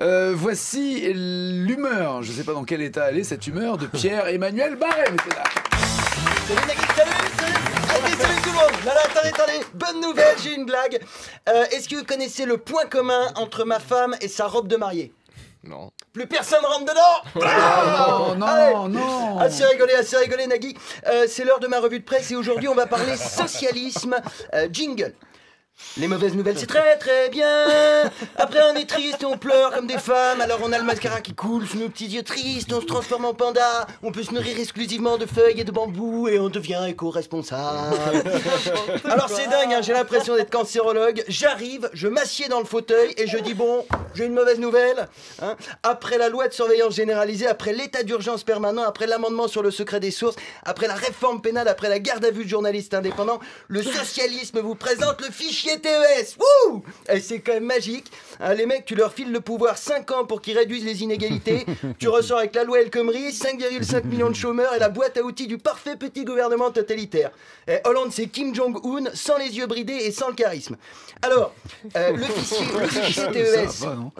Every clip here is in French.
Voici l'humeur, je ne sais pas dans quel état elle est, cette humeur de Pierre-Emmanuel Barré. Salut Nagui, salut tout le monde. Là, attendez, bonne nouvelle, j'ai une blague. Est-ce que vous connaissez le point commun entre ma femme et sa robe de mariée? Non. Plus personne rentre dedans. Non. Assez rigolé Nagui. C'est l'heure de ma revue de presse et aujourd'hui on va parler socialisme. Jingle. Les mauvaises nouvelles, c'est très très bien. Après on est triste et on pleure comme des femmes. Alors on a le mascara qui coule sous nos petits yeux tristes. On se transforme en panda. On peut se nourrir exclusivement de feuilles et de bambou. Et on devient éco-responsable. Alors c'est dingue, hein, j'ai l'impression d'être cancérologue. J'arrive, je m'assieds dans le fauteuil et je dis bon, j'ai une mauvaise nouvelle, hein. Après la loi de surveillance généralisée, après l'état d'urgence permanent, après l'amendement sur le secret des sources, après la réforme pénale, après la garde à vue de journalistes indépendants, le socialisme vous présente le fichier TES. Wouh! Et c'est quand même magique, hein, les mecs, tu leur files le pouvoir 5 ans pour qu'ils réduisent les inégalités. Tu ressors avec la loi El Khomri, 5,5 millions de chômeurs et la boîte à outils du parfait petit gouvernement totalitaire. Et Hollande, c'est Kim Jong-un, sans les yeux bridés et sans le charisme. Alors, le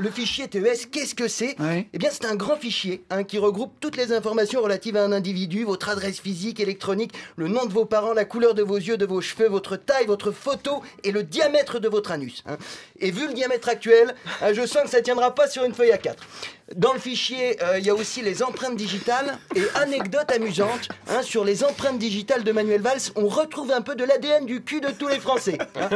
fichier TES, qu'est-ce que c'est? Eh bien, c'est un grand fichier, hein, qui regroupe toutes les informations relatives à un individu, votre adresse physique, électronique, le nom de vos parents, la couleur de vos yeux, de vos cheveux, votre taille, votre photo et le diamètre de votre anus, hein. Et vu le diamètre actuel, je sens que ça tiendra pas sur une feuille A4. Dans le fichier, il y a aussi les empreintes digitales et anecdote amusante, hein, sur les empreintes digitales de Manuel Valls, on retrouve un peu de l'ADN du cul de tous les Français, hein.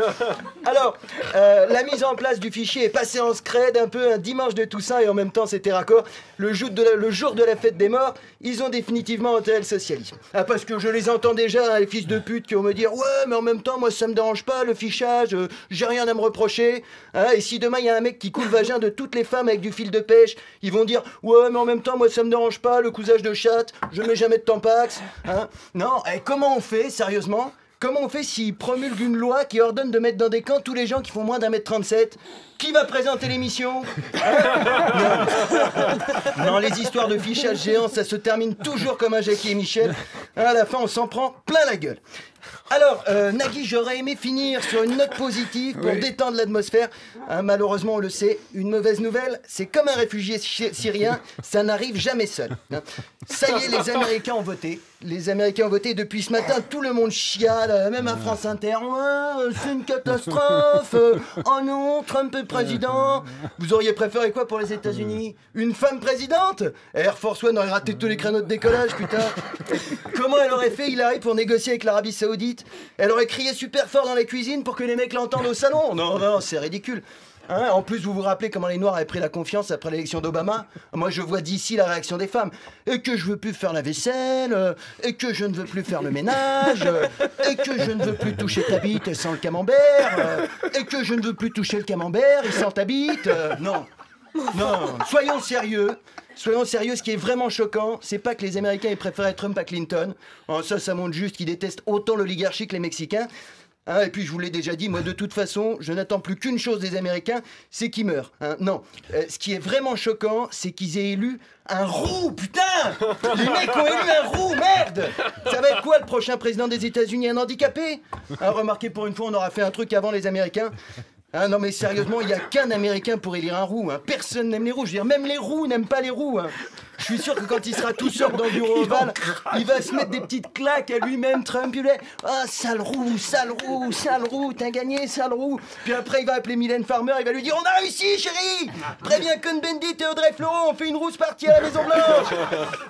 Alors, la mise en place du fichier est passée en scred, un peu un dimanche de Toussaint et en même temps c'était raccord. Le jour de la fête des morts, ils ont définitivement enterré le socialisme. Ah, parce que je les entends déjà, hein, les fils de pute qui vont me dire ouais mais en même temps moi ça me dérange pas le fichage, j'ai rien à me reprocher, hein, et si demain il y a un mec qui coule le vagin de toutes les femmes avec du fil de pêche, ils vont dire ouais mais en même temps moi ça me dérange pas le cousage de chatte, je mets jamais de tampax, hein. Non, et comment on fait sérieusement? Comment on fait s'ils promulguent une loi qui ordonne de mettre dans des camps tous les gens qui font moins d'1m37? Qui va présenter l'émission, hein? Non, les histoires de fichage géant, ça se termine toujours comme un Jackie et Michel. À la fin, on s'en prend plein la gueule. Alors, Nagui, j'aurais aimé finir sur une note positive pour détendre l'atmosphère. Hein, malheureusement, on le sait, une mauvaise nouvelle, c'est comme un réfugié syrien, ça n'arrive jamais seul, hein. Ça y est, les Américains ont voté. Les Américains ont voté depuis ce matin, tout le monde chiale, même à France Inter. Ouais, c'est une catastrophe. Oh non, Trump est président. Vous auriez préféré quoi pour les États-Unis? Une femme présidente? Air Force One aurait raté tous les créneaux de décollage, putain. Comment elle aurait fait Hillary pour négocier avec l'Arabie Saoudite? Elle aurait crié super fort dans la cuisine pour que les mecs l'entendent au salon? Non, c'est ridicule. Hein, en plus, vous vous rappelez comment les Noirs avaient pris la confiance après l'élection d'Obama? Moi, je vois d'ici la réaction des femmes. Et que je veux plus faire la vaisselle, et que je ne veux plus faire le ménage, et que je ne veux plus toucher ta bite sans le camembert, et que je ne veux plus toucher le camembert et sans ta bite. Non, soyons sérieux. Soyons sérieux, ce qui est vraiment choquant, c'est pas que les Américains aient préféré Trump à Clinton. Oh, ça montre juste qu'ils détestent autant l'oligarchie que les Mexicains. Hein, et puis je vous l'ai déjà dit, moi de toute façon, je n'attends plus qu'une chose des Américains, c'est qu'ils meurent, hein. Non, ce qui est vraiment choquant, c'est qu'ils aient élu un roux, putain. Les mecs ont élu un roux, merde. Ça va être quoi le prochain président des États-Unis? Un handicapé? Hein, remarquez, pour une fois, on aura fait un truc avant les Américains. Ah non mais sérieusement, il n'y a qu'un Américain pour élire un roux, hein. Personne n'aime les roux, je veux dire, même les roux n'aiment pas les roux, hein. Je suis sûr que quand il sera tout seul dans le bureau ovale, il va se mettre des petites claques à lui-même, Trump, il va dire « Ah, sale roux, t'as gagné, sale roux !» Puis après, il va appeler Mylène Farmer, il va lui dire « On a réussi, chérie! Préviens Cohn-Bendit et Audrey Fleurot, on fait une rousse partie à la Maison-Blanche !»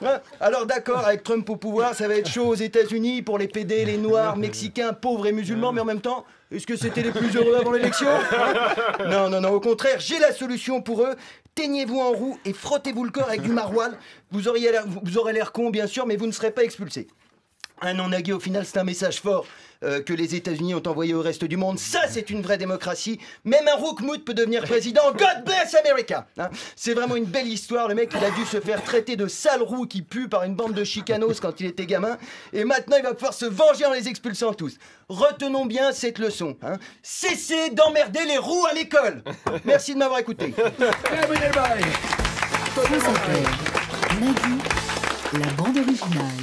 Hein. Alors d'accord, avec Trump au pouvoir, ça va être chaud aux États-Unis pour les PD, les Noirs, Mexicains, pauvres et musulmans, mais en même temps, est-ce que c'était les plus heureux avant l'élection? Non, au contraire, j'ai la solution pour eux. Teignez-vous en roux et frottez-vous le corps avec du maroilles. Vous aurez l'air con, bien sûr, mais vous ne serez pas expulsé. Ah non, Nagui, au final, c'est un message fort que les États-Unis ont envoyé au reste du monde. Ça, c'est une vraie démocratie. Même un roukmout peut devenir président. God bless America, hein. C'est vraiment une belle histoire. Le mec, il a dû se faire traiter de sale roux qui pue par une bande de chicanos quand il était gamin. Et maintenant, il va pouvoir se venger en les expulsant tous. Retenons bien cette leçon, hein. Cessez d'emmerder les roux à l'école. Merci de m'avoir écouté. France Inter, Nagui, la bande originale.